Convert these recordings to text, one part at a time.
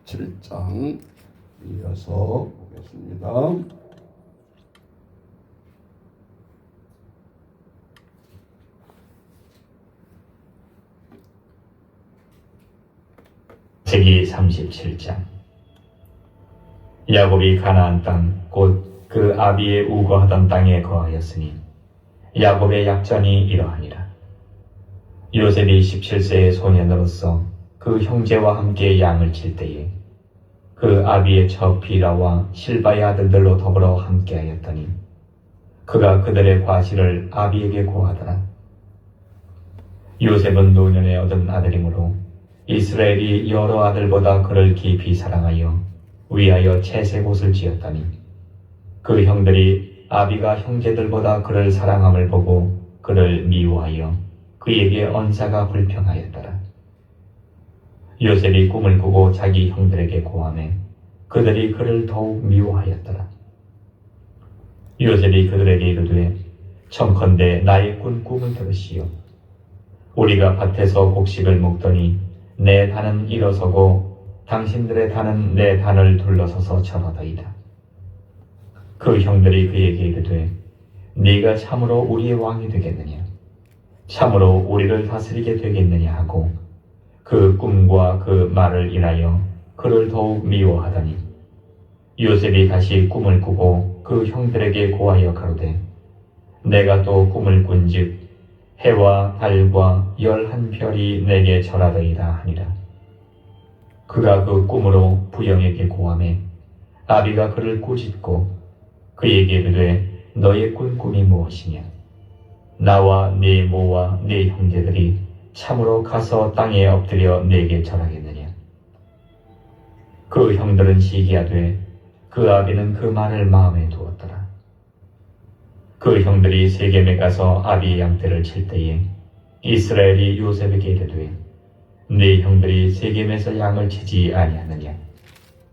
37장 이어서 보겠습니다. 세기 37장. 야곱이 가나안 땅 곧 그 아비의 우거하던 땅에 거하였으니 야곱의 약전이 이러하니라. 요셉이 17세의 소년으로서 그 형제와 함께 양을 칠 때에 그 아비의 처 비라와 실바의 아들들로 더불어 함께하였더니 그가 그들의 과실을 아비에게 고하더라. 요셉은 노년에 얻은 아들이므로 이스라엘이 여러 아들보다 그를 깊이 사랑하여 위하여 채색옷을 지었더니 그 형들이 아비가 형제들보다 그를 사랑함을 보고 그를 미워하여 그에게 언사가 불평하였더라. 요셉이 꿈을 꾸고 자기 형들에게 고하매 그들이 그를 더욱 미워하였더라. 요셉이 그들에게 이르되 청컨대 나의 꾼 꿈을 들으시오. 우리가 밭에서 곡식을 먹더니 내 단은 일어서고 당신들의 단은 내 단을 둘러서서 절하더이다. 그 형들이 그에게 이르되 네가 참으로 우리의 왕이 되겠느냐? 참으로 우리를 다스리게 되겠느냐 하고 그 꿈과 그 말을 인하여 그를 더욱 미워하더니 요셉이 다시 꿈을 꾸고 그 형들에게 고하여 가로되 내가 또 꿈을 꾼즉 해와 달과 11별이 내게 절하더이다 하니라. 그가 그 꿈으로 부영에게 고하매 아비가 그를 꾸짖고 그에게 이르되 너의 꾼 꿈이 무엇이냐? 나와 네 모와 네 형제들이 참으로 가서 땅에 엎드려 내게 절하겠느냐? 그 형들은 시기하되 그 아비는 그 말을 마음에 두었더라. 그 형들이 세겜에 가서 아비의 양떼를 칠 때에 이스라엘이 요셉에게 이르되 네 형들이 세겜에서 양을 치지 아니하느냐?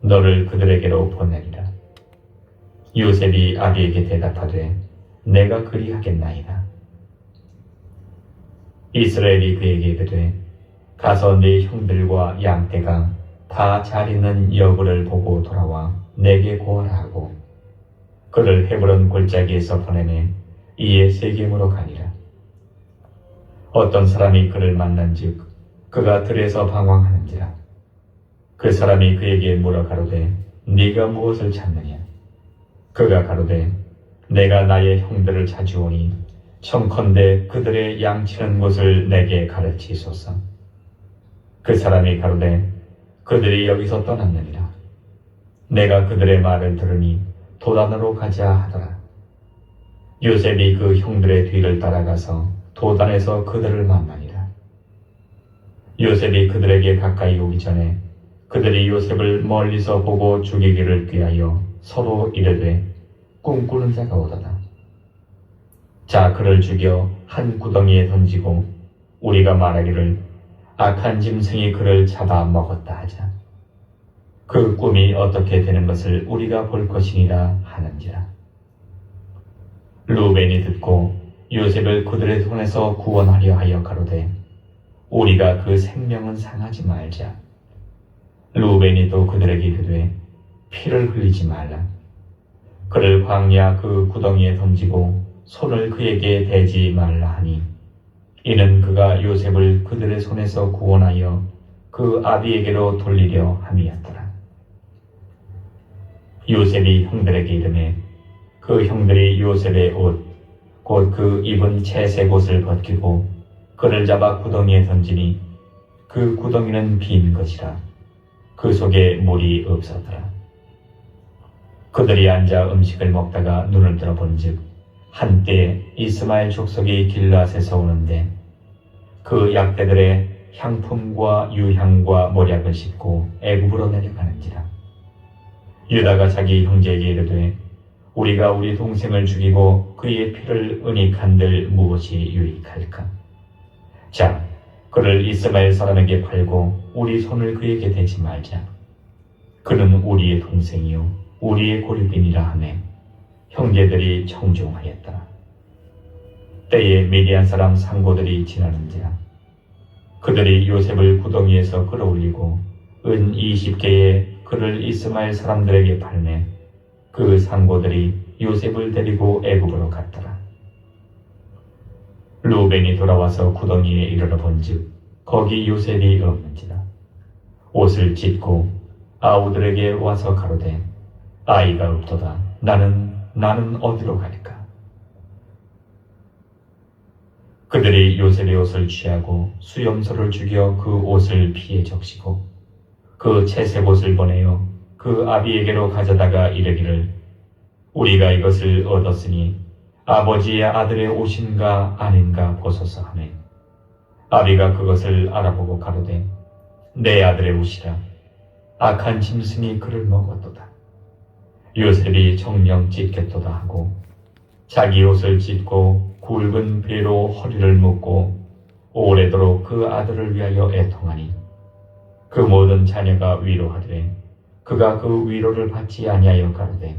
너를 그들에게로 보내리라. 요셉이 아비에게 대답하되 내가 그리하겠나이다. 이스라엘이 그에게 이르되 가서 네 형들과 양떼가 다 잘 있는 여부를 보고 돌아와 내게 고하라 하고 그를 헤브론 골짜기에서 보내매 이에 세겜으로 가니라. 어떤 사람이 그를 만난즉 그가 들에서 방황하는지라. 그 사람이 그에게 물어 가로되 네가 무엇을 찾느냐? 그가 가로되 내가 나의 형들을 찾으오니 청컨대 그들의 양치는 곳을 내게 가르치소서. 그 사람이 가로되 그들이 여기서 떠났느니라. 내가 그들의 말을 들으니 도단으로 가자 하더라. 요셉이 그 형들의 뒤를 따라가서 도단에서 그들을 만나니라. 요셉이 그들에게 가까이 오기 전에 그들이 요셉을 멀리서 보고 죽이기를 꾀하여 서로 이르되 꿈꾸는 자가 오도다. 자 그를 죽여 한 구덩이에 던지고 우리가 말하기를 악한 짐승이 그를 잡아 먹었다 하자. 그 꿈이 어떻게 되는 것을 우리가 볼 것이니라 하는지라. 루벤이 듣고 요셉을 그들의 손에서 구원하려 하여 가로되 우리가 그 생명은 상하지 말자. 루벤이 또 그들에게 이르되 피를 흘리지 말라. 그를 광야 그 구덩이에 던지고 손을 그에게 대지 말라 하니 이는 그가 요셉을 그들의 손에서 구원하여 그 아비에게로 돌리려 함이었더라. 요셉이 형들에게 이르매 그 형들이 요셉의 옷 곧 그 입은 채색 옷을 벗기고 그를 잡아 구덩이에 던지니 그 구덩이는 빈 것이라. 그 속에 물이 없었더라. 그들이 앉아 음식을 먹다가 눈을 들어본즉 한때 이스마엘 족속이 길앗에서 오는데 그 약대들의 향품과 유향과 모략을 싣고 애굽으로 내려가는지라. 유다가 자기 형제에게 이르되 우리가 우리 동생을 죽이고 그의 피를 은닉한들 무엇이 유익할까? 자, 그를 이스마엘 사람에게 팔고 우리 손을 그에게 대지 말자. 그는 우리의 동생이요 우리의 고립인이라 하매 형제들이 청중하였더라. 때에 미디안 사람 상고들이 지나는지라. 그들이 요셉을 구덩이에서 끌어올리고 은 20개의 그를 이스마엘 사람들에게 팔매 그 상고들이 요셉을 데리고 애굽으로 갔더라. 루벤이 돌아와서 구덩이에 이르러 본즉 거기 요셉이 없는지라. 옷을 찢고 아우들에게 와서 가로되 아이가 없도다. 나는 어디로 갈까? 그들이 요셉의 옷을 취하고 수염소를 죽여 그 옷을 피에 적시고 그 채색 옷을 보내어 그 아비에게로 가져다가 이르기를 우리가 이것을 얻었으니 아버지의 아들의 옷인가 아닌가 보소서 하매 아비가 그것을 알아보고 가로되 내 아들의 옷이라. 악한 짐승이 그를 먹었도다. 요셉이 정령 찢겠도다 하고 자기 옷을 찢고 굵은 배로 허리를 묶고 오래도록 그 아들을 위하여 애통하니 그 모든 자녀가 위로하되 그가 그 위로를 받지 아니하여 가로되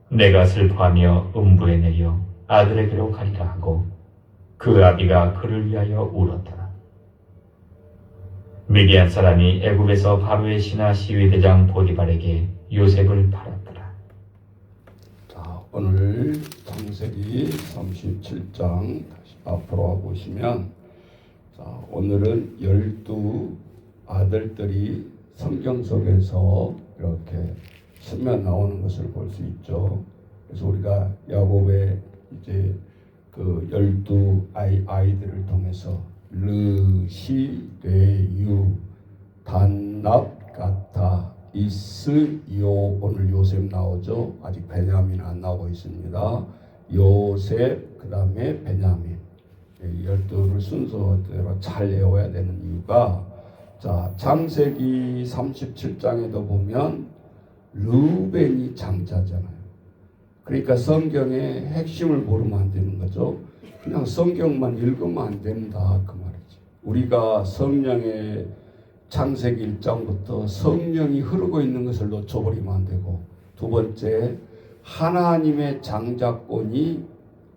내가 슬퍼하며 음부에 내려 아들에게로 가리라 하고 그 아비가 그를 위하여 울었더라. 미디안 사람이 애굽에서 바로의 신하 시위대장 보디발에게 요셉을 팔았더라. 자, 오늘 창세기 37장 다시 앞으로 와보시면 자, 오늘은 12 아들들이 성경 속에서 이렇게 스며 나오는 것을 볼 수 있죠. 그래서 우리가 야곱의 이제 그 12 아이들을 통해서 르, 시, 레, 유, 단납, 가타, 이스, 요, 오늘 요셉 나오죠. 아직 베냐민 안 나오고 있습니다. 요셉, 그 다음에 베냐민. 12를 순서대로 잘 외워야 되는 이유가 자, 창세기 37장에도 보면 르벤이 장자잖아요. 그러니까 성경의 핵심을 모르면 안 되는 거죠. 그냥 성경만 읽으면 안 된다 그 말이지. 우리가 성령의 창세기 1장부터 성령이 흐르고 있는 것을 놓쳐버리면 안 되고, 두 번째 하나님의 장자권이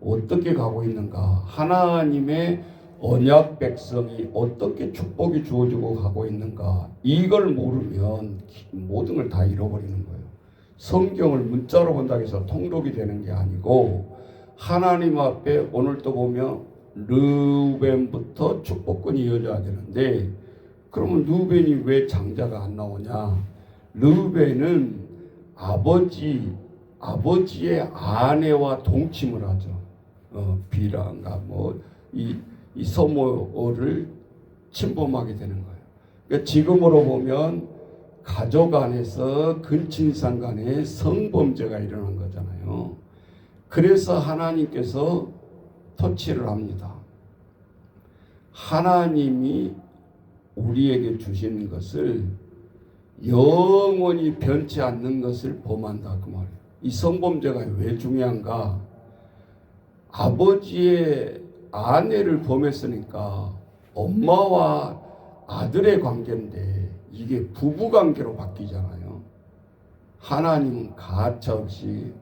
어떻게 가고 있는가, 하나님의 언약 백성이 어떻게 축복이 주어지고 가고 있는가, 이걸 모르면 모든 걸 다 잃어버리는 거예요. 성경을 문자로 본다고 해서 통독이 되는 게 아니고 하나님 앞에 오늘 또 보면 르벤부터 축복권이 이어져야 되는데, 그러면 르벤이 왜 장자가 안 나오냐? 르벤은 아버지의 아내와 동침을 하죠. 비라인가 이 소모를 침범하게 되는 거예요. 그러니까 지금으로 보면 가족 안에서 근친상 간에 성범죄가 일어난 거잖아요. 그래서 하나님께서 터치를 합니다. 하나님이 우리에게 주신 것을 영원히 변치 않는 것을 범한다 그 말이에요. 이 성범죄가 왜 중요한가? 아버지의 아내를 범했으니까 엄마와 아들의 관계인데 이게 부부관계로 바뀌잖아요. 하나님은 가차없이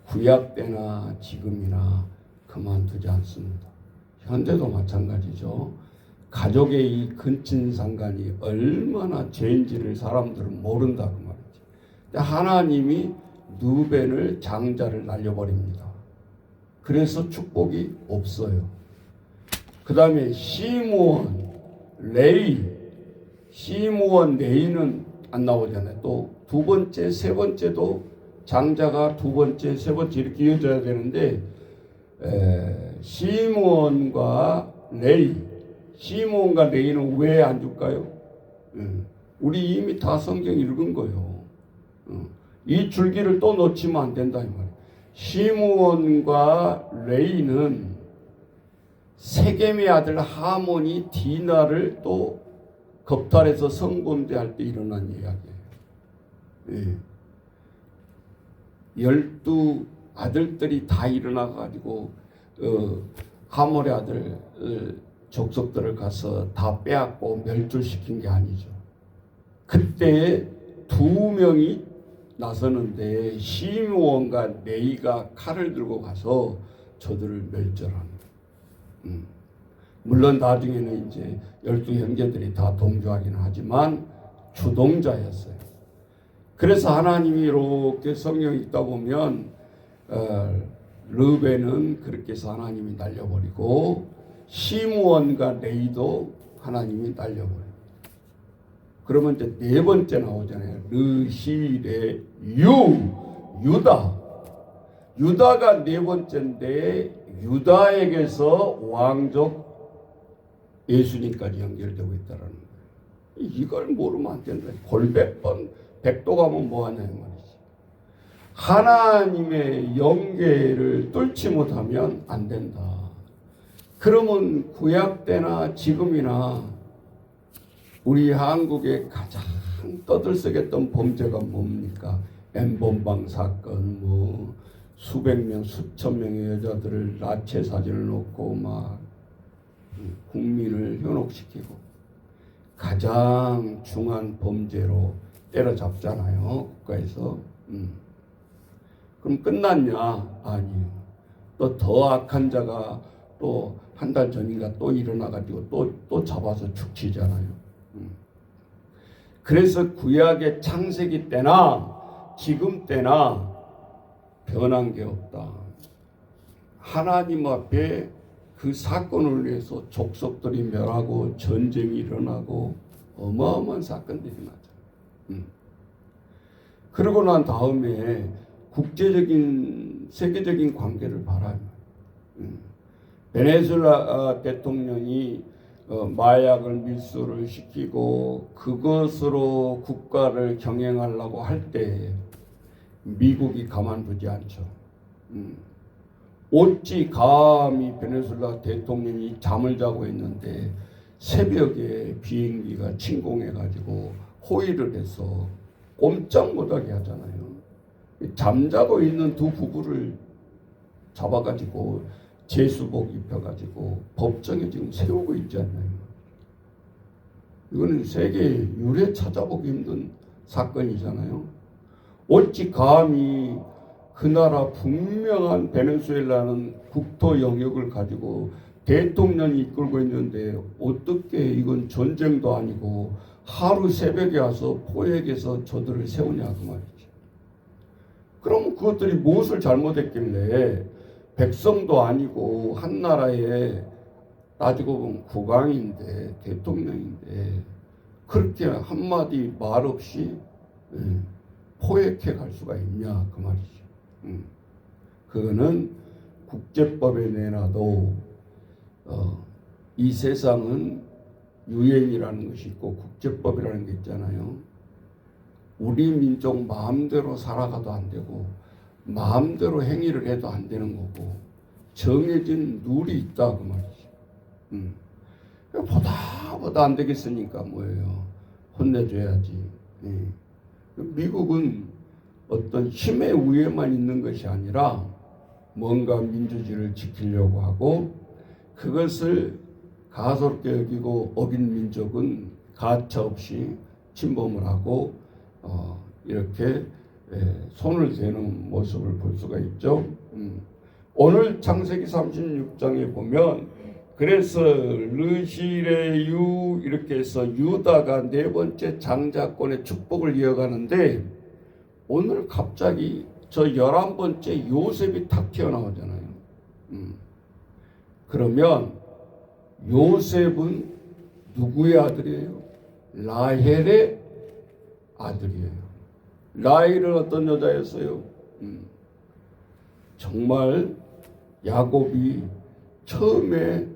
구약 때나 지금이나 그만두지 않습니다. 현대도 마찬가지죠. 가족의 이 근친상간이 얼마나 죄인지를 사람들은 모른다 그 말이지. 하나님이 르벤을 장자를 날려버립니다. 그래서 축복이 없어요. 그 다음에 시므온, 레이는 안 나오잖아요. 또 두 번째, 세 번째도 장자가 두 번째, 세 번째 이렇게 이어져야 되는데 시므온과 레이는 왜 안 줄까요? 우리 이미 다 성경 읽은 거예요. 이 줄기를 또 놓치면 안 된다 이 말이에요. 시므온과 레이는 세겜의 아들 하몬이 디나를 또 겁탈해서 성범죄할 때 일어난 이야기예요. 12 아들들이 다 일어나가지고 하몰의 아들 족속들을 가서 다 빼앗고 멸절시킨 게 아니죠. 그때 두 명이 나서는데 시므온과 레이가 칼을 들고 가서 저들을 멸절합니다. 물론 나중에는 이제 12형제들이 다 동조하기는 하지만 주동자였어요. 그래서 하나님이 이렇게 성경에 있다 보면 르벤은 그렇게 해서 하나님이 날려버리고 시므온과 레이도 하나님이 날려버려요. 그러면 이제 네 번째 나오잖아요. 르시레 유다. 유다가 네 번째인데 유다에게서 왕족 예수님까지 연결되고 있다라는 거예요. 이걸 모르면 안 된다. 골백번 백도 가면 뭐하냐 말이지. 하나님의 연계를 뚫지 못하면 안 된다. 그러면 구약 때나 지금이나 우리 한국의 가장 떠들썩했던 범죄가 뭡니까? 엠번방 사건, 뭐 수백 명, 수천 명의 여자들을 나체 사진을 놓고 막 국민을 현혹시키고 가장 중한 범죄로 때려잡잖아요, 국가에서. 그럼 끝났냐? 아니요. 또 더 악한 자가 또 한 달 전인가 또 일어나가지고 또 잡아서 죽치잖아요. 그래서 구약의 창세기 때나 지금 때나 변한 게 없다. 하나님 앞에 그 사건을 위해서 족속들이 멸하고 전쟁이 일어나고 어마어마한 사건들이 나죠. 그러고 난 다음에 국제적인 세계적인 관계를 바라요. 베네수엘라 대통령이 마약을 밀수를 시키고 그것으로 국가를 경영하려고 할 때 미국이 가만두지 않죠. 어찌 감히 베네수엘라 대통령이 잠을 자고 있는데 새벽에 비행기가 침공해가지고 호위를 해서 꼼짝 못하게 하잖아요. 잠자고 있는 두 부부를 잡아가지고 제수복 입혀가지고 법정에 지금 세우고 있지 않나요? 이거는 세계 유례 찾아보기 힘든 사건이잖아요. 어찌 감히 그 나라 분명한 베네수엘라는 국토 영역을 가지고 대통령이 이끌고 있는데 어떻게 이건 전쟁도 아니고 하루 새벽에 와서 포획해서 저들을 세우냐 그 말이지. 그럼 그것들이 무엇을 잘못했길래 백성도 아니고 한 나라에 따지고 보면 국왕인데 대통령인데 그렇게 한마디 말 없이 포획해 갈 수가 있냐 그 말이죠. 그거는 국제법에 내놔도 이 세상은 유엔이라는 것이 있고 국제법이라는 게 있잖아요. 우리 민족 마음대로 살아가도 안 되고 마음대로 행위를 해도 안 되는 거고 정해진 룰이 있다 그 말이죠. 보다 안 되겠으니까 뭐예요? 혼내줘야지. 미국은 어떤 힘의 우위에만 있는 것이 아니라 뭔가 민주주의를 지키려고 하고 그것을 가소롭게 여기고 어긴 민족은 가차없이 침범을 하고 이렇게 손을 대는 모습을 볼 수가 있죠. 오늘 창세기 36장에 보면 그래서 르시레유 이렇게 해서 유다가 네 번째 장자권의 축복을 이어가는데 오늘 갑자기 저 11번째 요셉이 탁 튀어나오잖아요. 그러면 요셉은 누구의 아들이에요? 라헬의 아들이에요. 라헬은 어떤 여자였어요? 정말 야곱이 처음에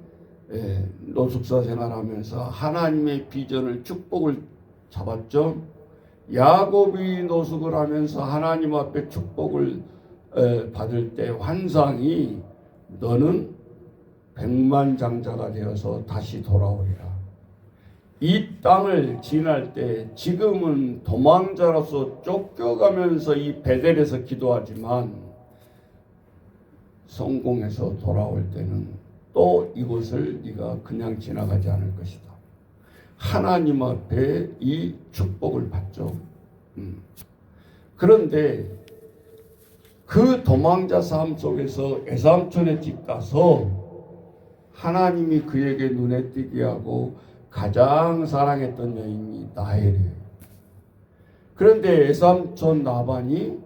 노숙사 생활하면서 하나님의 비전을 축복을 잡았죠. 야곱이 노숙을 하면서 하나님 앞에 축복을 받을 때 환상이 너는 백만장자가 되어서 다시 돌아오리라. 이 땅을 지날 때 지금은 도망자로서 쫓겨가면서 이 베델에서 기도하지만 성공해서 돌아올 때는 또 이곳을 네가 그냥 지나가지 않을 것이다. 하나님 앞에 이 축복을 받죠. 그런데 그 도망자 삶 속에서 에삼촌의 집 가서 하나님이 그에게 눈에 띄게 하고 가장 사랑했던 여인이 라헬이에요. 그런데 외삼촌 라반이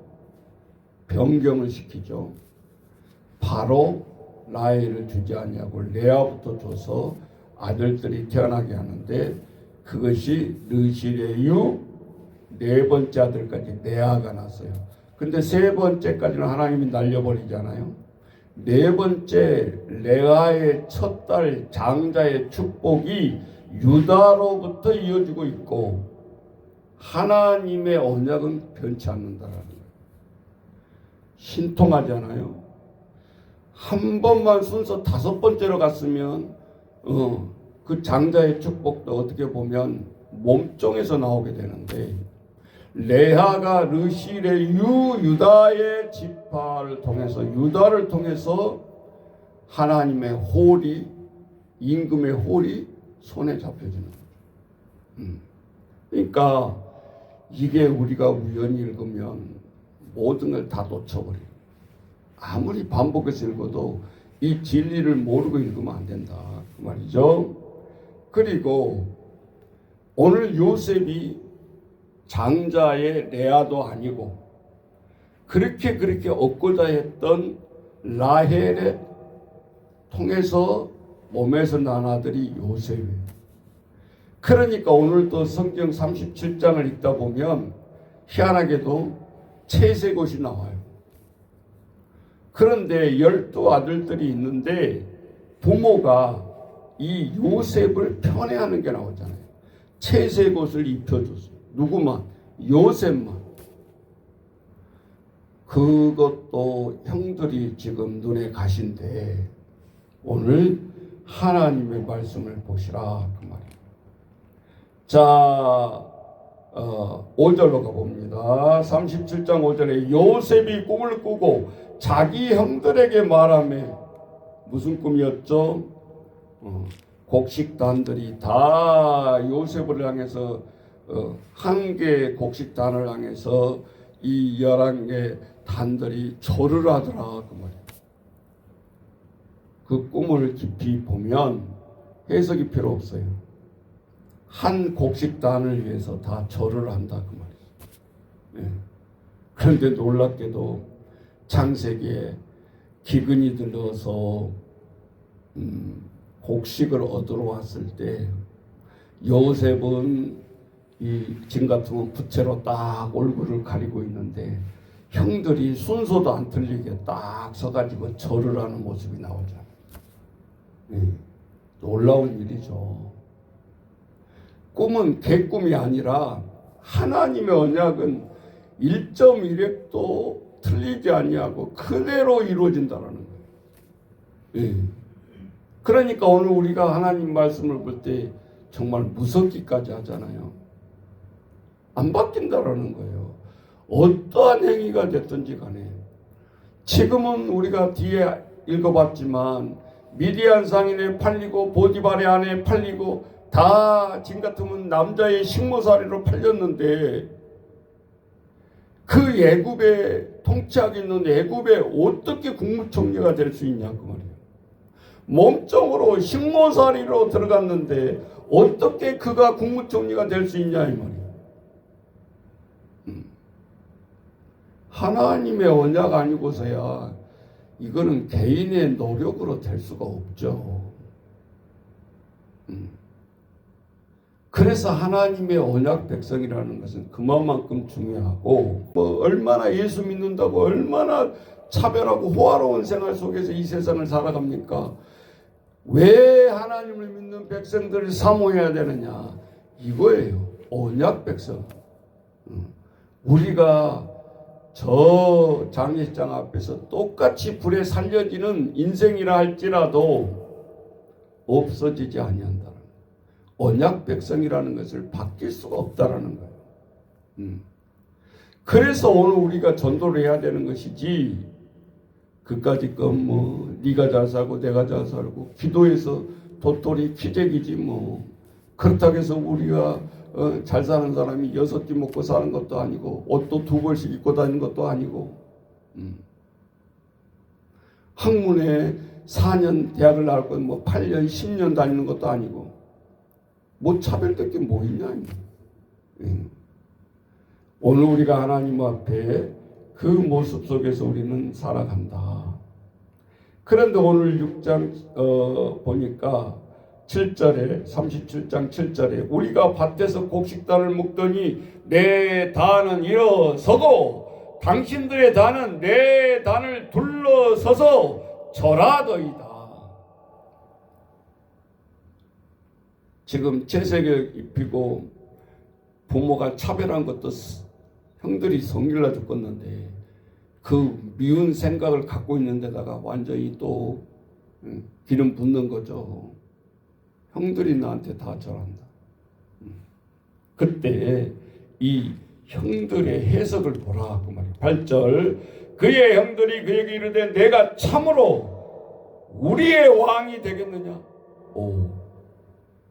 변경을 시키죠. 바로 라헬을 주지 아니하고 레아부터 줘서 아들들이 태어나게 하는데, 그것이 르실레유 네 번째 아들까지 레아가 났어요. 근데 세 번째까지는 하나님이 날려버리잖아요. 네 번째 레아의 첫 딸 장자의 축복이 유다로부터 이어지고 있고, 하나님의 언약은 변치 않는다라는 거예요. 신통하잖아요. 한 번만 순서 5번째로 갔으면 그 장자의 축복도 어떻게 보면 몸종에서 나오게 되는데, 레아가 르실레유 유다의 지파를 통해서, 유다를 통해서 하나님의 홀이, 임금의 홀이 손에 잡혀지는 거죠. 그러니까 이게 우리가 우연히 읽으면 모든 걸 다 놓쳐버려요. 아무리 반복해서 읽어도 이 진리를 모르고 읽으면 안 된다, 그 말이죠. 그리고 오늘 요셉이 장자의 레아도 아니고 그렇게 얻고자 했던 라헬에 통해서 몸에서 난 아들이 요셉이에요. 그러니까 오늘도 성경 37장을 읽다 보면 희한하게도 채색옷이 나와요. 그런데 12아들들이 있는데 부모가 이 요셉을 편애하는 게 나오잖아요. 채색옷을 입혀줬어요. 누구만? 요셉만. 그것도 형들이 지금 눈에 가신데 오늘 하나님의 말씀을 보시라, 그 말이에요. 자, 5절로 가봅니다. 37장 5절에 요셉이 꿈을 꾸고 자기 형들에게 말하며, 무슨 꿈이었죠? 곡식단들이 다 요셉을 향해서 한 개의 곡식단을 향해서 이 11개 단들이 절을 하더라, 그 말이에요. 그 꿈을 깊이 보면 해석이 필요 없어요. 한 곡식단을 위해서 다 절을 한다, 그 말이에요. 네. 그런데 놀랍게도 창세기에 기근이 들어서 곡식을 얻으러 왔을 때 요셉은 이 지금 같으면 부채로 딱 얼굴을 가리고 있는데 형들이 순서도 안 틀리게 딱 서가지고 절을 하는 모습이 나오잖아요. 네. 놀라운 일이죠. 꿈은 개꿈이 아니라 하나님의 언약은 1.1획도 틀리지 아니하고 그대로 이루어진다는 거예요. 네. 그러니까 오늘 우리가 하나님 말씀을 볼 때 정말 무섭기까지 하잖아요. 안 바뀐다라는 거예요. 어떠한 행위가 됐든지 간에. 지금은 우리가 뒤에 읽어봤지만 미디안 상인에 팔리고 보디발의 아내에 팔리고 다 지금 같으면 남자의 식모살이로 팔렸는데, 그 애굽에 통치하고 있는 애굽에 어떻게 국무총리가 될 수 있냐, 그 말이에요. 몸종으로 식모살이로 들어갔는데 어떻게 그가 국무총리가 될 수 있냐, 이 말이에요. 하나님의 언약 아니고서야 이거는 개인의 노력으로 될 수가 없죠. 그래서 하나님의 언약 백성이라는 것은 그만큼 중요하고, 얼마나 예수 믿는다고 얼마나 차별하고 호화로운 생활 속에서 이 세상을 살아갑니까? 왜 하나님을 믿는 백성들을 사모해야 되느냐? 이거예요. 언약 백성. 우리가 저 장례식장 앞에서 똑같이 불에 살려지는 인생이라 할지라도 없어지지 아니한다는 거예요. 언약 백성이라는 것을 바뀔 수가 없다라는 거예요. 그래서 오늘 우리가 전도를 해야 되는 것이지, 그까짓 건 네가 잘 살고 내가 잘 살고 기도해서 도토리 키재기지 그렇다고 해서 우리가 잘 사는 사람이 6끼 먹고 사는 것도 아니고 옷도 2벌씩 입고 다니는 것도 아니고, 학문에 4년 대학을 나왔고 뭐 8년, 10년 다니는 것도 아니고 뭐 차별될 게 뭐 있냐. 오늘 우리가 하나님 앞에 그 모습 속에서 우리는 살아간다. 그런데 오늘 6장 보니까 7절에 37장 7절에 우리가 밭에서 곡식단을 묶더니 내 단은 일어서고 당신들의 단은 내 단을 둘러서서 절하더이다. 지금 채색을 입히고 부모가 차별한 것도 형들이 성질나 죽겠는데 그 미운 생각을 갖고 있는 데다가 완전히 또 기름 붓는 거죠. 형들이 나한테 다 절한다. 그때 이 형들의 해석을 보라 그 말이에요. 8절 그의 형들이 그에게 이르되 내가 참으로 우리의 왕이 되겠느냐.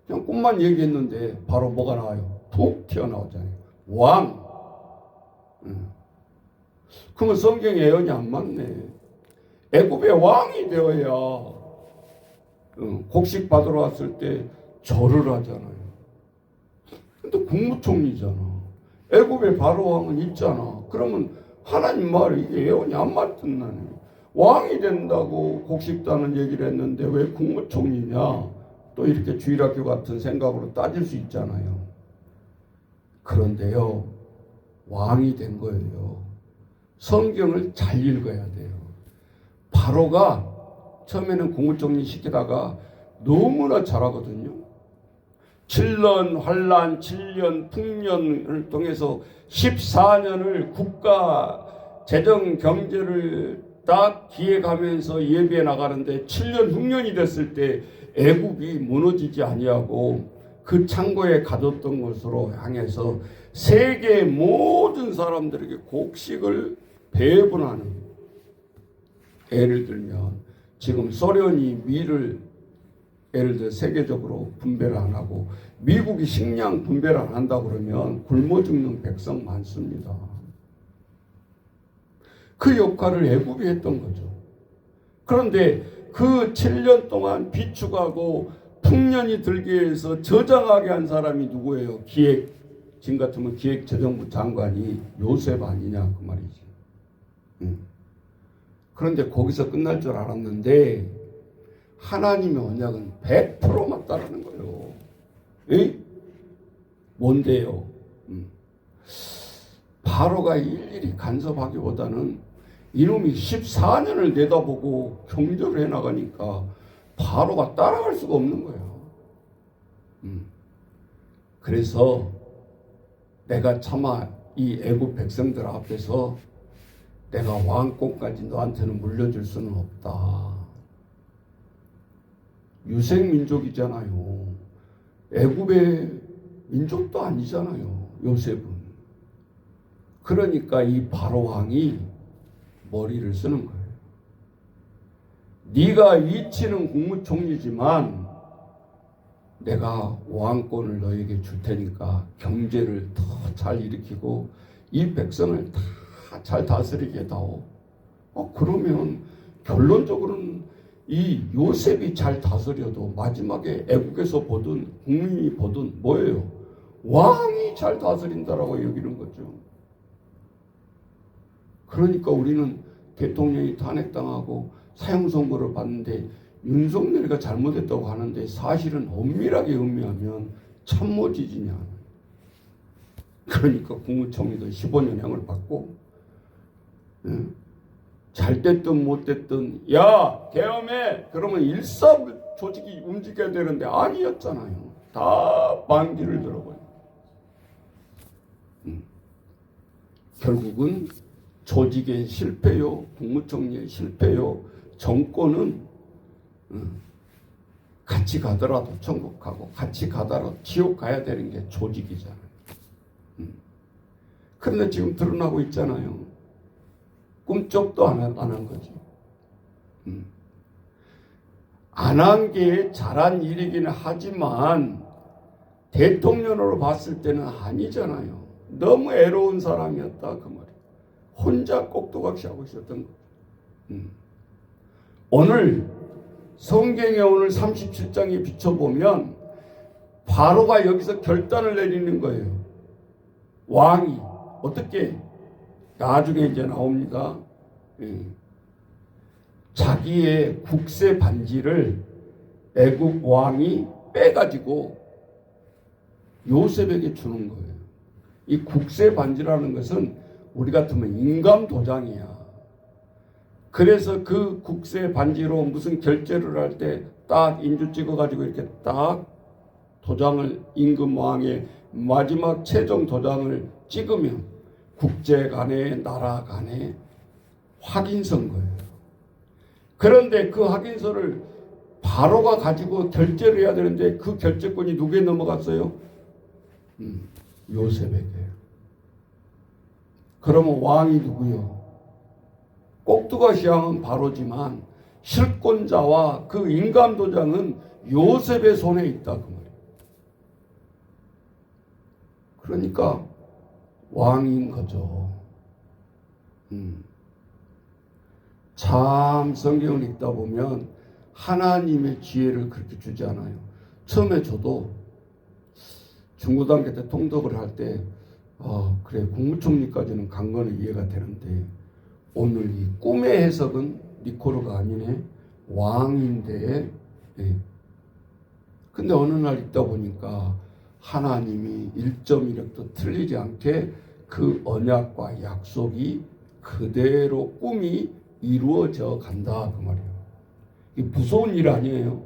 그냥 꿈만 얘기했는데 바로 뭐가 나와요? 툭 튀어나오잖아요. 왕. 그러면 성경 예언이 안 맞네. 애굽의 왕이 되어야 곡식 받으러 왔을 때 절을 하잖아요. 근데 국무총리잖아. 애굽의 바로 왕은 있잖아. 그러면 하나님 말이 이게 예언이 안 맞던 나네. 왕이 된다고 곡식다는 얘기를 했는데 왜 국무총리냐? 또 이렇게 주일학교 같은 생각으로 따질 수 있잖아요. 그런데요, 왕이 된 거예요. 성경을 잘 읽어야 돼요. 바로가 처음에는 국무총리 시키다가 너무나 잘하거든요. 7년 환란, 7년 풍년을 통해서 14년을 국가 재정 경제를 딱 기획하면서 예비해 나가는데 7년 흉년이 됐을 때 애굽이 무너지지 아니하고 그 창고에 가뒀던 것으로 향해서 세계 모든 사람들에게 곡식을 배분하는. 예를 들면 지금 소련이 밀을 예를 들어 세계적으로 분배를 안 하고 미국이 식량 분배를 안 한다 그러면 굶어 죽는 백성 많습니다. 그 역할을 애굽이 했던 거죠. 그런데 그 7년 동안 비축하고 풍년이 들게 해서 저장하게 한 사람이 누구예요? 지금 같으면 기획재정부 장관이 요셉 아니냐 그 말이지. 그런데 거기서 끝날 줄 알았는데 하나님의 언약은 100% 맞다라는 거예요. 에이? 뭔데요? 바로가 일일이 간섭하기보다는 이놈이 14년을 내다보고 경제를 해나가니까 바로가 따라갈 수가 없는 거예요. 그래서 내가 차마 이 애굽 백성들 앞에서 내가 왕권까지 너한테는 물려줄 수는 없다. 유색민족이잖아요. 애굽의 민족도 아니잖아요. 요셉은. 그러니까 이 바로 왕이 머리를 쓰는 거예요. 네가 위치는 국무총리지만 내가 왕권을 너에게 줄 테니까 경제를 더 잘 일으키고 이 백성을 다 잘 다스리게 해다오. 그러면 결론적으로는 이 요셉이 잘 다스려도 마지막에 애국에서 보든 국민이 보든 뭐예요? 왕이 잘 다스린다라고 여기는 거죠. 그러니까 우리는 대통령이 탄핵당하고 사형선고를 받는데 윤석열이가 잘못했다고 하는데 사실은 엄밀하게 의미하면 참모지지냐. 그러니까 국무총리도 15년형을 받고 잘 됐든 못 됐든 야 계엄해 그러면 일사조직이 움직여야 되는데 아니었잖아요. 다 반기를 들어버려. 결국은 조직의 실패요, 국무총리의 실패요, 정권은 같이 가더라도 천국 가고 같이 가더라도 지옥 가야 되는 게 조직이잖아요. 그런데 지금 드러나고 있잖아요. 꿈쩍도 안 한 거지. 안 한 게 잘한 일이기는 하지만 대통령으로 봤을 때는 아니잖아요. 너무 애로운 사람이었다 그 말이에요. 혼자 꼭두각시 하고 있었던 거예요. 오늘 성경에 오늘 37장에 비춰보면 바로가 여기서 결단을 내리는 거예요. 왕이 어떻게? 나중에 이제 나옵니다. 자기의 국세 반지를 애굽 왕이 빼가지고 요셉에게 주는 거예요. 이 국세 반지라는 것은 우리 같으면 인감 도장이야. 그래서 그 국세 반지로 무슨 결제를 할 때 딱 인주 찍어가지고 이렇게 딱 도장을 임금 왕의 마지막 최종 도장을 찍으면 국제 간에 나라 간에 확인서인 거예요. 그런데 그 확인서를 바로가 가지고 결제를 해야 되는데 그 결제권이 누구에 넘어갔어요? 요셉에게. 그러면 왕이 누구요? 꼭두가시 왕은 바로지만 실권자와 그 인감도장은 요셉의 손에 있다 그 말이에요. 그러니까 왕인 거죠. 참 성경을 읽다 보면 하나님의 지혜를 그렇게 주지 않아요. 처음에 저도 중고등학교 때 통독을 할 때 그래 국무총리까지는 간 거는 이해가 되는데 오늘 이 꿈의 해석은 니코르가 아니네. 왕인데 근데 어느 날 읽다 보니까 하나님이 1.1획도 틀리지 않게 그 언약과 약속이 그대로 꿈이 이루어져 간다 그 말이에요. 이게 무서운 일 아니에요.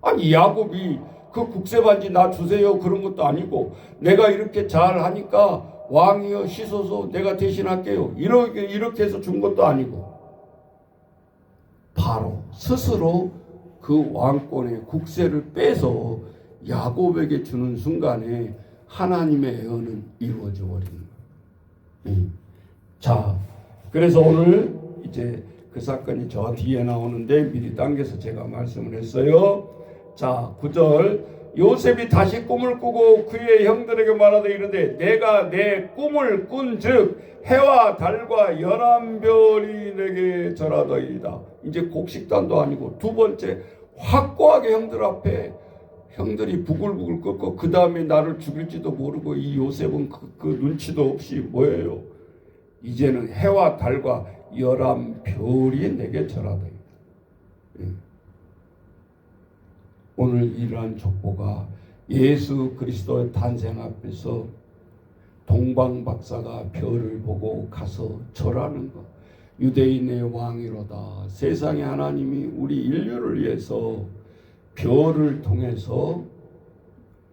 아니 야곱이 그 국세반지 나 주세요 그런 것도 아니고 내가 이렇게 잘 하니까 왕이여 시소서 내가 대신할게요 이렇게 해서 준 것도 아니고 바로 스스로 그 왕권의 국세를 빼서 야곱에게 주는 순간에 하나님의 예언은 이루어져 버리는 거예요. 자, 그래서 오늘 이제 그 사건이 저 뒤에 나오는데 미리 당겨서 제가 말씀을 했어요. 자, 9절 요셉이 다시 꿈을 꾸고 그의 형들에게 말하되 이르되 내가 내 꿈을 꾼즉 해와 달과 열한 별이 내게 절하더이다. 이제 곡식단도 아니고 두 번째 확고하게 형들 앞에 형들이 부글부글 끓고 그 다음에 나를 죽일지도 모르고 이 요셉은 그 눈치도 없이 뭐예요? 이제는 해와 달과 열한 별이 내게 절하더이다. 오늘 이러한 족보가 예수 그리스도의 탄생 앞에서 동방박사가 별을 보고 가서 절하는 것. 유대인의 왕이로다. 세상의 하나님이 우리 인류를 위해서 별을 통해서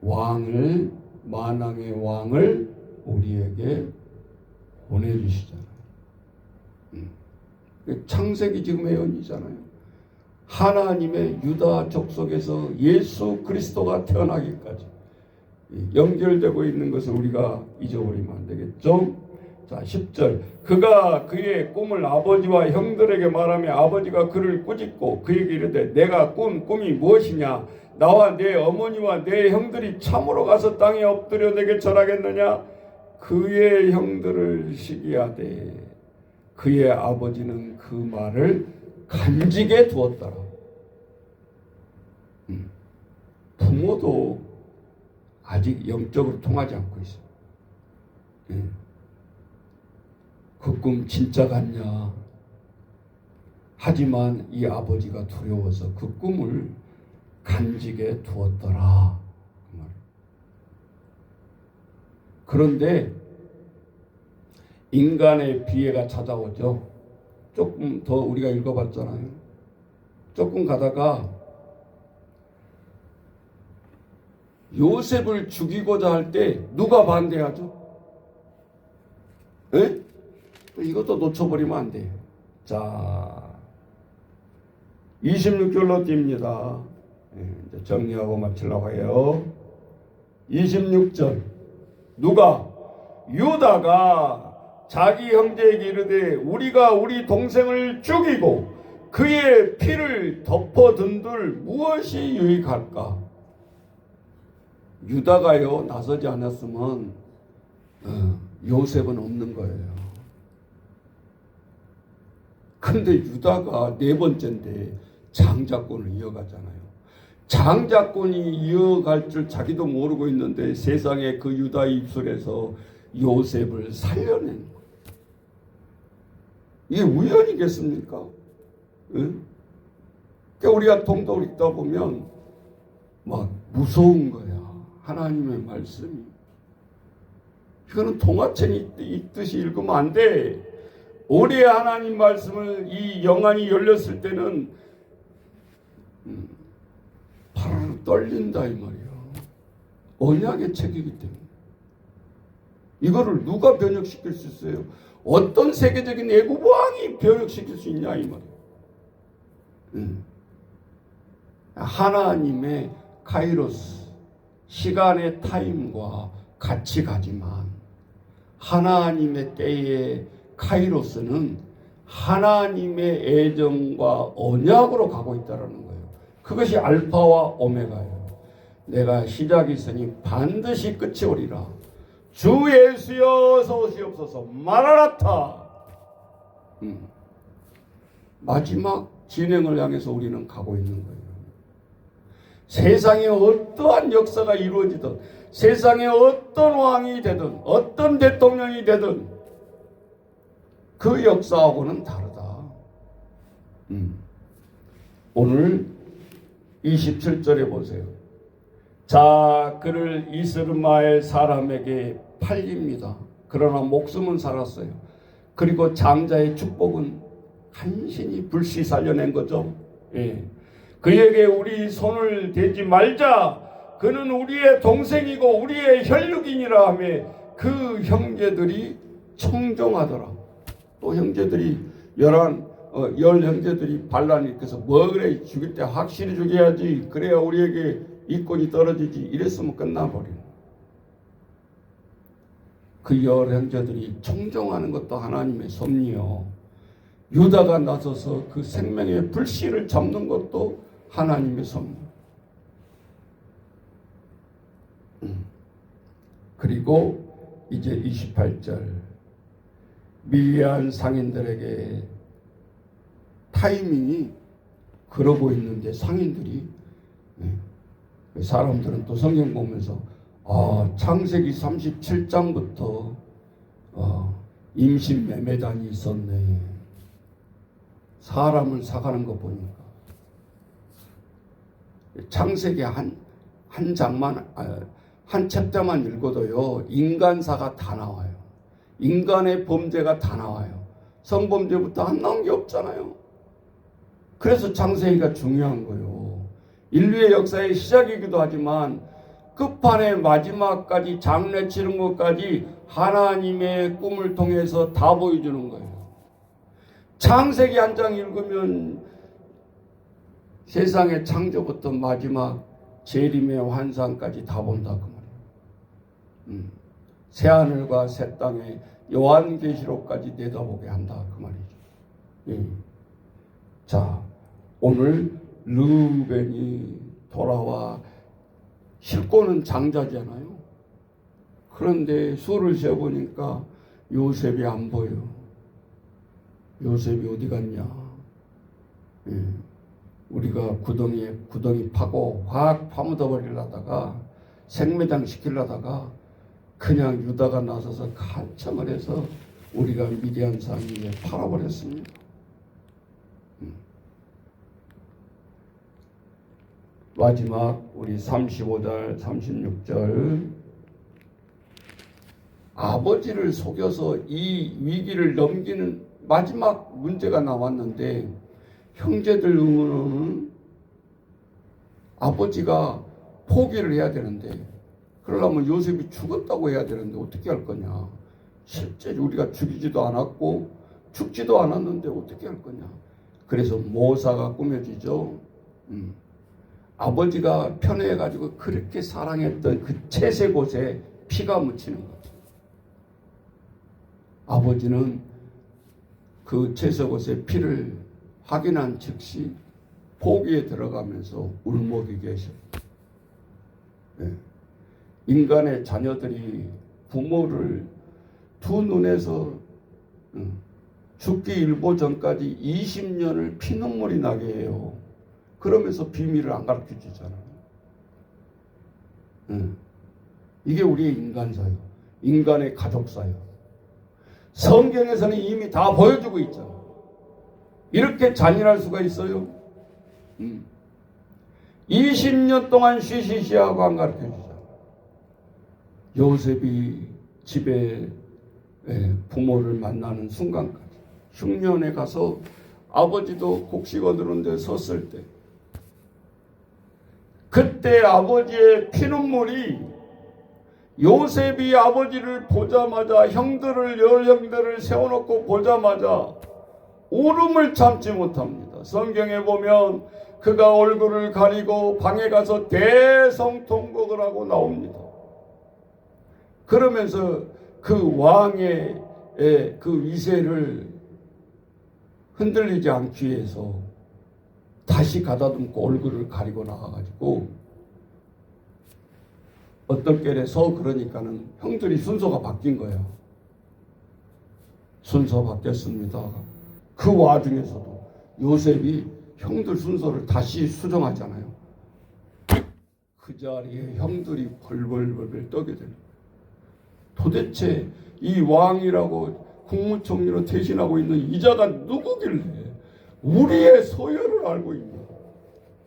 왕을 만왕의 왕을 우리에게 보내주시잖아요. 창세기 지금 예언이잖아요. 하나님의 유다 족속에서 예수 그리스도가 태어나기까지 연결되고 있는 것을 우리가 잊어버리면 안 되겠죠. 자 10절 그가 그의 꿈을 아버지와 형들에게 말하며 아버지가 그를 꾸짖고 그에게 이르되 내가 꾼 꿈이 무엇이냐 나와 내 어머니와 내 형들이 참으로 가서 땅에 엎드려 내게 절하겠느냐. 그의 형들을 시기하되 그의 아버지는 그 말을 간직에 두었더라. 부모도 아직 영적으로 통하지 않고 있어요. 그 꿈 진짜 같냐? 하지만 이 아버지가 두려워서 그 꿈을 간직에 두었더라. 그런데 인간의 비애가 찾아오죠. 조금 더 우리가 읽어봤잖아요. 조금 가다가 요셉을 죽이고자 할 때 누가 반대하죠? 에? 이것도 놓쳐버리면 안 돼. 자, 26절로 띱니다. 이제 정리하고 마치려고 해요. 26절 누가? 유다가 자기 형제에게 이르되 우리가 우리 동생을 죽이고 그의 피를 덮어둔들 무엇이 유익할까? 유다가요 나서지 않았으면 요셉은 없는 거예요. 근데 유다가 네 번째인데 장자권을 이어가잖아요. 장자권이 이어갈 줄 자기도 모르고 있는데 세상에 그 유다 입술에서 요셉을 살려낸 거예요. 이게 우연이겠습니까? 응? 그러니까 우리가 통독을 읽다 보면 막 무서운 거야. 하나님의 말씀이. 이거는 동화책 읽듯이 읽으면 안 돼. 올해 하나님 말씀을 이 영안이 열렸을 때는 발을 떨린다 이 말이야. 언약의 책이기 때문에. 이거를 누가 변혁시킬 수 있어요? 어떤 세계적인 애국 왕이 변혁시킬 수 있냐 이 말이야. 하나님의 카이로스, 시간의 타임과 같이 가지만 하나님의 때의 카이로스는 하나님의 애정과 언약으로 가고 있다는 거예요. 그것이 알파와 오메가예요. 내가 시작이 있으니 반드시 끝이 오리라. 주 예수여 어서 오시옵소서. 마라나타. 마지막 진행을 향해서 우리는 가고 있는 거예요. 세상에 어떠한 역사가 이루어지든, 세상에 어떤 왕이 되든, 어떤 대통령이 되든 그 역사하고는 다르다. 오늘 27절에 보세요. 자, 그를 이스마엘 사람에게 팔립니다. 그러나 목숨은 살았어요. 그리고 장자의 축복은 간신히 불시 살려낸 거죠. 예. 그에게 우리 손을 대지 말자. 그는 우리의 동생이고 우리의 혈육이니라 하며 그 형제들이 청종하더라. 또 형제들이 열 형제들이 반란이 일으켜서 뭐 그래 죽일 때 확실히 죽여야지. 그래야 우리에게 이권이 떨어지지. 이랬으면 끝나버리는. 그 열 형제들이 청종하는 것도 하나님의 섭리요. 유다가 나서서 그 생명의 불씨를 잡는 것도 하나님의 섭리. 그리고 이제 28절 미리한 상인들에게 타이밍이 그러고 있는데 상인들이 사람들은 또 성경 보면서 창세기 37장부터 임신 매매단이 있었네. 사람을 사가는 거 보니까 창세기 한 장만 한 챕터만 읽어도요 인간사가 다 나와요. 인간의 범죄가 다 나와요. 성범죄부터 안 나온 게 없잖아요. 그래서 창세기가 중요한 거예요. 인류의 역사의 시작이기도 하지만 끝판에 마지막까지 장례 치른 것까지 하나님의 꿈을 통해서 다 보여주는 거예요. 창세기 한 장 읽으면 세상의 창조부터 마지막 재림의 환상까지 다 본다 그 말이에요. 새하늘과 새 땅에 요한계시록까지 내다보게 한다 그 말이죠. 예. 자, 오늘 르우벤이 돌아와 싣고는 장자잖아요. 그런데 수를 세어보니까 요셉이 안 보여. 요셉이 어디 갔냐? 예. 우리가 구덩이 파고 확 파묻어 버리려다가 생매장 시키려다가 그냥 유다가 나서서 간청을 해서 우리가 미디안 상위에 팔아버렸습니다. 마지막 우리 35절 36절 아버지를 속여서 이 위기를 넘기는 마지막 문제가 나왔는데 형제들 의문은 아버지가 포기를 해야 되는데 그러려면 요셉이 죽었다고 해야 되는데 어떻게 할 거냐. 실제 우리가 죽이지도 않았고 죽지도 않았는데 어떻게 할 거냐. 그래서 모사가 꾸며지죠. 아버지가 편애해가지고 그렇게 사랑했던 그 채색 옷에 피가 묻히는 거죠. 아버지는 그 채색 옷의 피를 확인한 즉시 포기에 들어가면서 울먹이 계셨다. 네. 인간의 자녀들이 부모를 두 눈에서 죽기 일보 전까지 20년을 피눈물이 나게 해요. 그러면서 비밀을 안 가르쳐 주잖아요. 이게 우리의 인간사요. 인간의 가족사요. 성경에서는 이미 다 보여주고 있잖아요. 이렇게 잔인할 수가 있어요? 20년 동안 쉬쉬쉬하고 안 가르쳐 주잖아요. 요셉이 집에 부모를 만나는 순간까지 흉년에 가서 아버지도 곡식 얻으는 데 섰을 때 그때 아버지의 피눈물이 요셉이 아버지를 보자마자 열 형들을 세워놓고 보자마자 울음을 참지 못합니다. 성경에 보면 그가 얼굴을 가리고 방에 가서 대성통곡을 하고 나옵니다. 그러면서 그 왕의 그 위세를 흔들리지 않기 위해서 다시 가다듬고 얼굴을 가리고 나가가지고 어떤 결에서 그러니까는 형들이 순서가 바뀐 거예요. 순서 바뀌었습니다. 그 와중에서도 요셉이 형들 순서를 다시 수정하잖아요. 그 자리에 형들이 벌벌벌 떠게 됩니다. 도대체 이 왕이라고 국무총리로 대신하고 있는 이자가 누구길래 우리의 소열을 알고 있냐.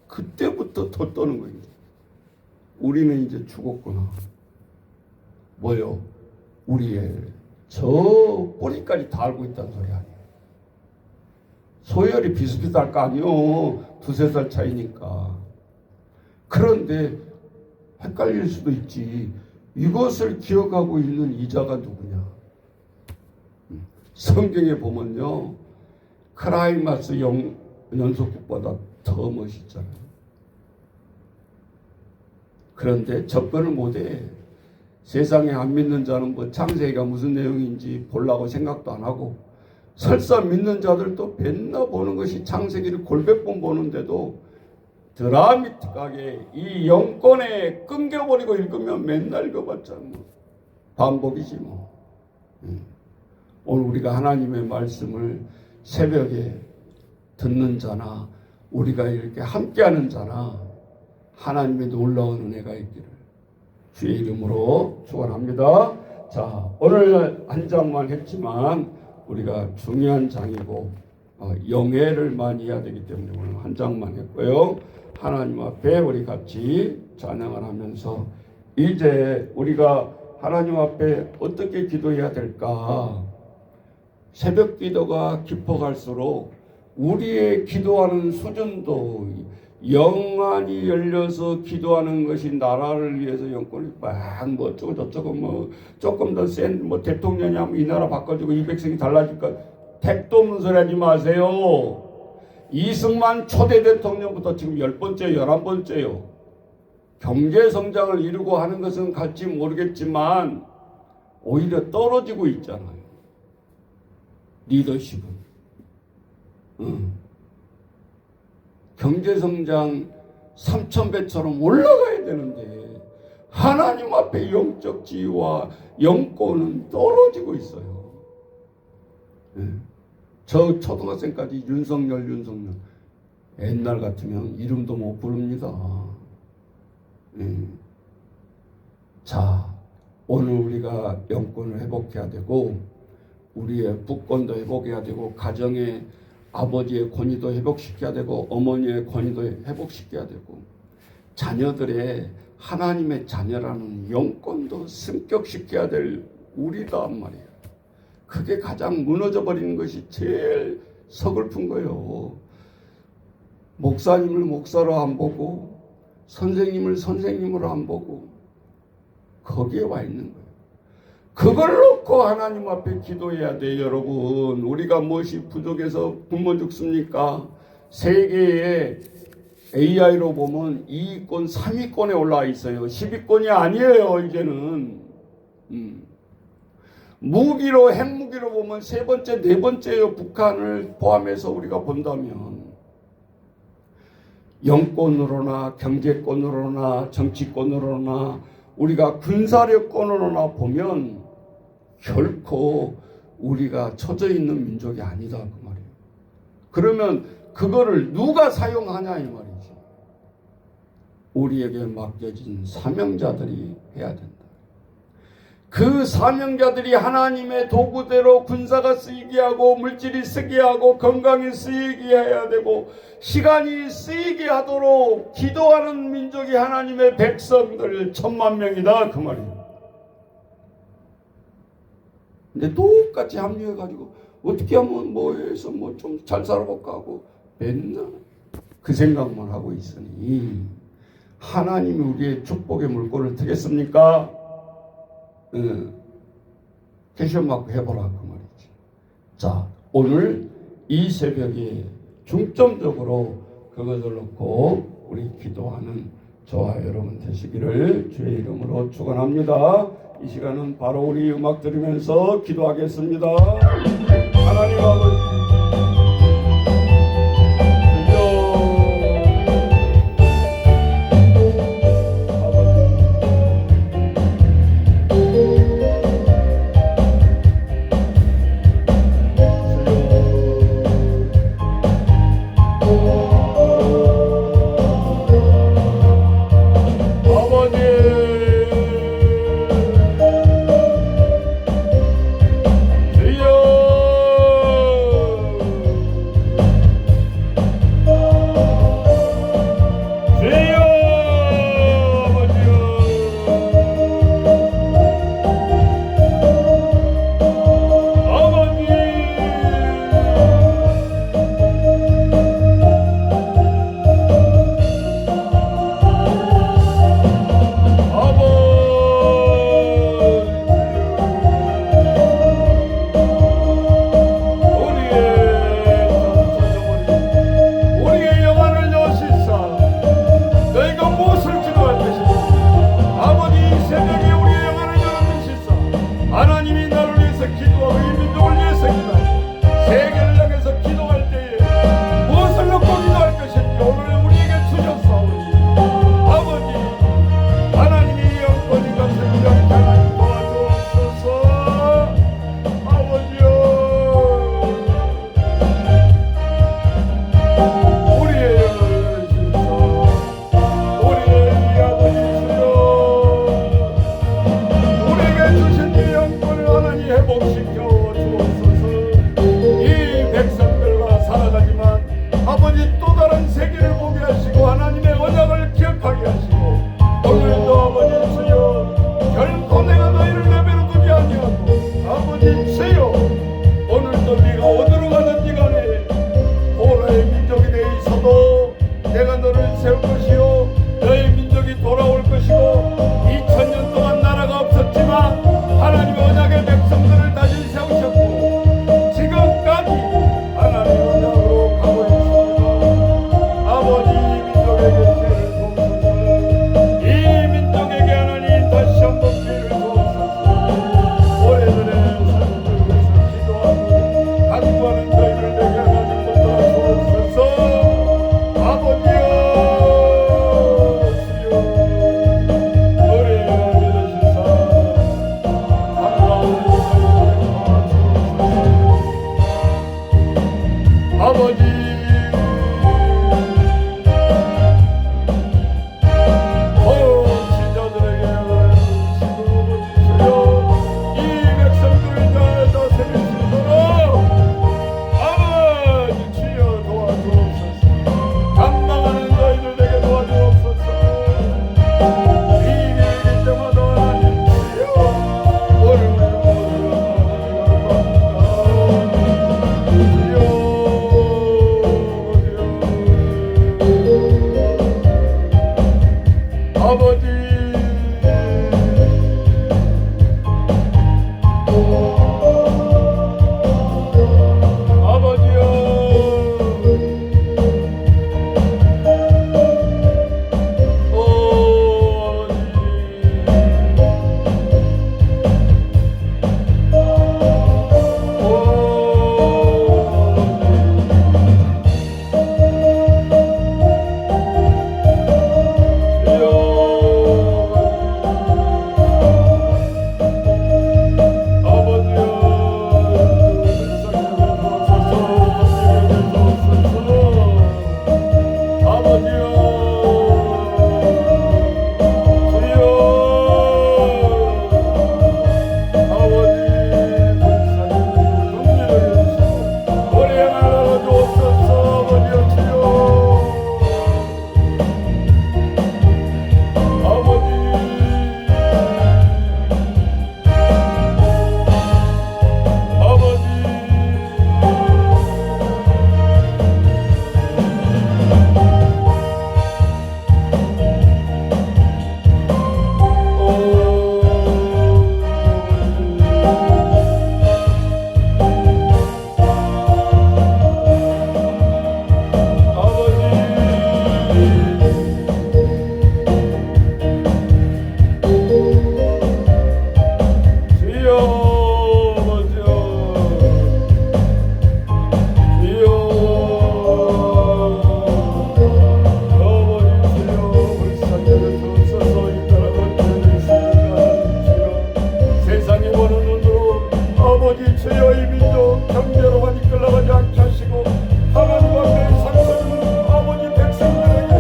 그때부터 더 떠는 거예요. 우리는 이제 죽었구나. 뭐요? 우리의 저 뿌리까지 다 알고 있다는 소리 아니에요. 소열이 비슷비슷할 거 아니요. 2-3살 차이니까. 그런데 헷갈릴 수도 있지. 이것을 기억하고 있는 이자가 누구냐? 성경에 보면요. 크라이마스 연속극보다 더 멋있잖아요. 그런데 접근을 못해. 세상에 안 믿는 자는 뭐 창세기가 무슨 내용인지 보려고 생각도 안 하고 설사 믿는 자들도 맨날 보는 것이 창세기를 골백 번 보는데도 드라마틱하게 이 영권에 끊겨버리고 읽으면 맨날 읽어봤자 뭐 반복이지 뭐. 오늘 우리가 하나님의 말씀을 새벽에 듣는 자나 우리가 이렇게 함께하는 자나 하나님의 놀라운 은혜가 있기를 주의 이름으로 축원합니다. 자, 오늘 한 장만 했지만 우리가 중요한 장이고 영예를 많이 해야 되기 때문에 오늘 한 장만 했고요. 하나님 앞에 우리 같이 찬양을 하면서 이제 우리가 하나님 앞에 어떻게 기도해야 될까? 새벽 기도가 깊어갈수록 우리의 기도하는 수준도 영안이 열려서 기도하는 것이 나라를 위해서 영권을 뭐 어쩌고 저쩌고 뭐 조금 더 센 뭐 대통령이 하면 이 나라 바꿔주고 200석이 달라질까? 택도 없는 소리 하지 마세요. 이승만 초대 대통령부터 지금 10번째, 11번째요. 경제 성장을 이루고 하는 것은 갈지 모르겠지만 오히려 떨어지고 있잖아요. 리더십은. 경제 성장 3,000배처럼 올라가야 되는데 하나님 앞에 영적 지위와 영권은 떨어지고 있어요. 저 초등학생까지 윤석열 옛날 같으면 이름도 못 부릅니다. 자, 오늘 우리가 영권을 회복해야 되고 우리의 부권도 회복해야 되고 가정의 아버지의 권위도 회복시켜야 되고 어머니의 권위도 회복시켜야 되고 자녀들의 하나님의 자녀라는 영권도 승격시켜야 될 우리단 말이에요. 그게 가장 무너져 버리는 것이 제일 서글픈 거예요. 목사님을 목사로 안 보고 선생님을 선생님으로 안 보고 거기에 와 있는 거예요. 그걸 놓고 하나님 앞에 기도해야 돼. 여러분, 우리가 무엇이 부족해서 굶어 죽습니까? 세계의 AI로 보면 2위권 3위권에 올라와 있어요. 10위권이 아니에요. 이제는 무기로 핵무기로 보면 3번째 4번째예요. 북한을 포함해서 우리가 본다면 영권으로나 경제권으로나 정치권으로나 우리가 군사력권으로나 보면 결코 우리가 처져 있는 민족이 아니다 그 말이에요. 그러면 그거를 누가 사용하냐 이 말이지. 우리에게 맡겨진 사명자들이 해야 된다. 그 사명자들이 하나님의 도구대로 군사가 쓰이게 하고 물질이 쓰게 하고 건강이 쓰이게 해야 되고 시간이 쓰이게 하도록 기도하는 민족이 하나님의 백성들 1000만 명이다 그 말이에요. 근데 똑같이 합류해가지고 어떻게 하면 뭐해서 뭐 좀 잘 살아볼까 하고 맨날 그 생각만 하고 있으니 하나님이 우리의 축복의 물꼬를 트겠습니까? 캐션 마크 해보라 그 말이지. 자, 오늘 이 새벽에 중점적으로 그것을 놓고 우리 기도하는 저와 여러분 되시기를 주의 이름으로 축원합니다. 이 시간은 바로 우리 음악 들으면서 기도하겠습니다. 하나님 아버지, 아버지 주여 이 민족 경제로만 이끌어가지 않게 하시고 하나님 앞에 상처를 아버지 백성들에게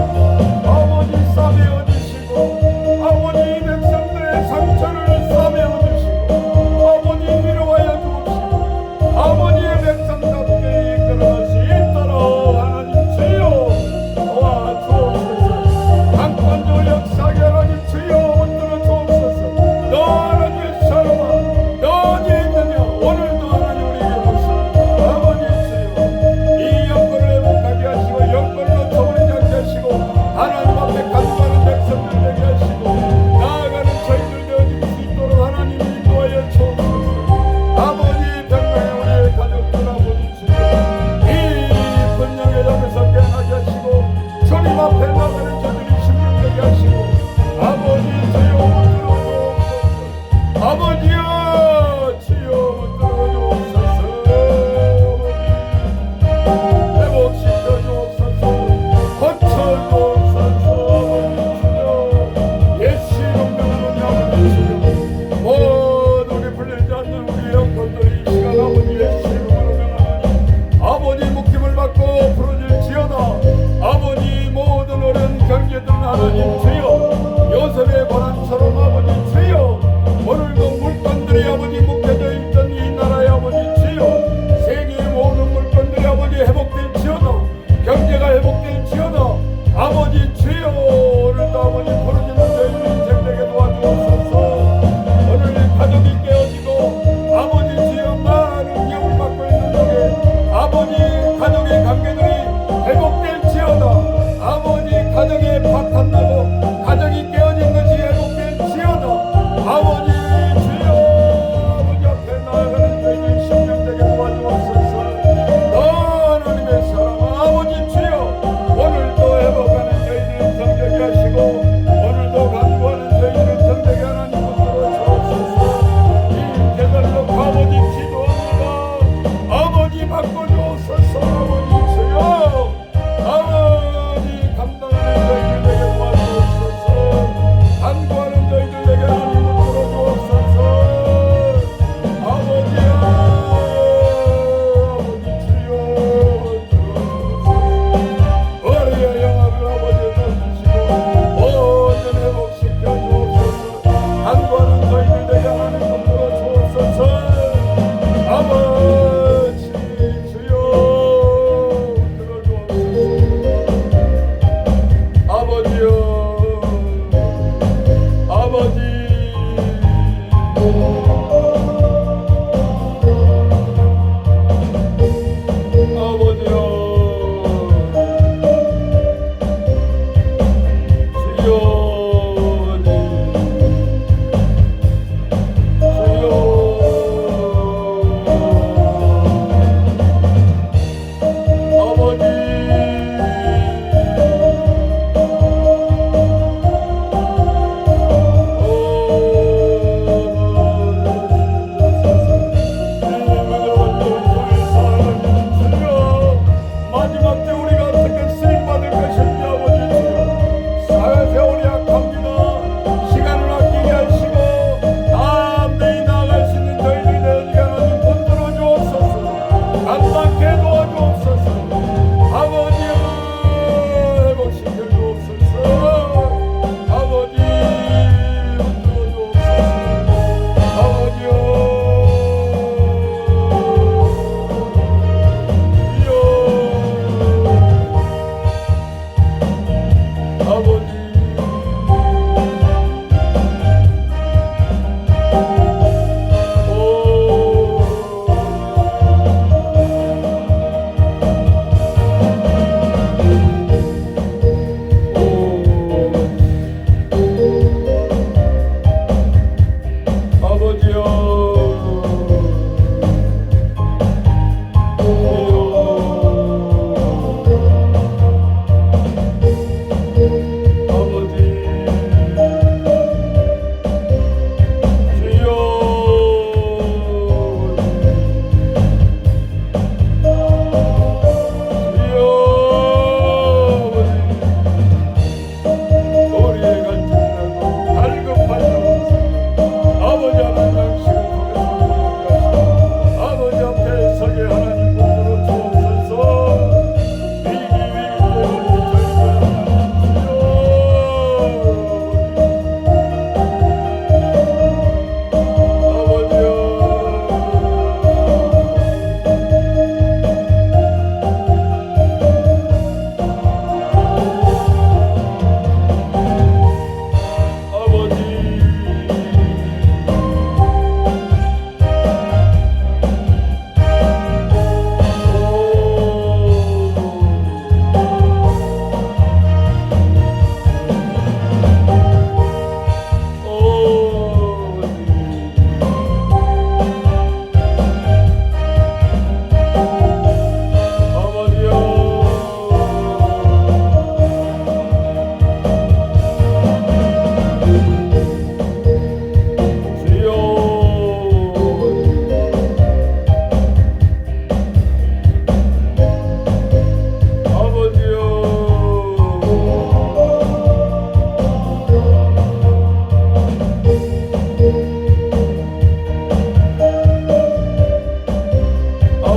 아버지 싸매어 주시고 아버지 백성들의 상처를 싸매어 주시고 아버지 위로하여 주옵시고 아버지의 백성답게 이끌어갈 수 있도록 하나님 주여 도와주옵소서. 강권조 역사하게 하나님 주여 붙들어 주옵소서. 너 하나님의 사랑아 너 어디 있느냐 오늘도 하나님 우리에게 보시고 아버지 주여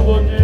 아버지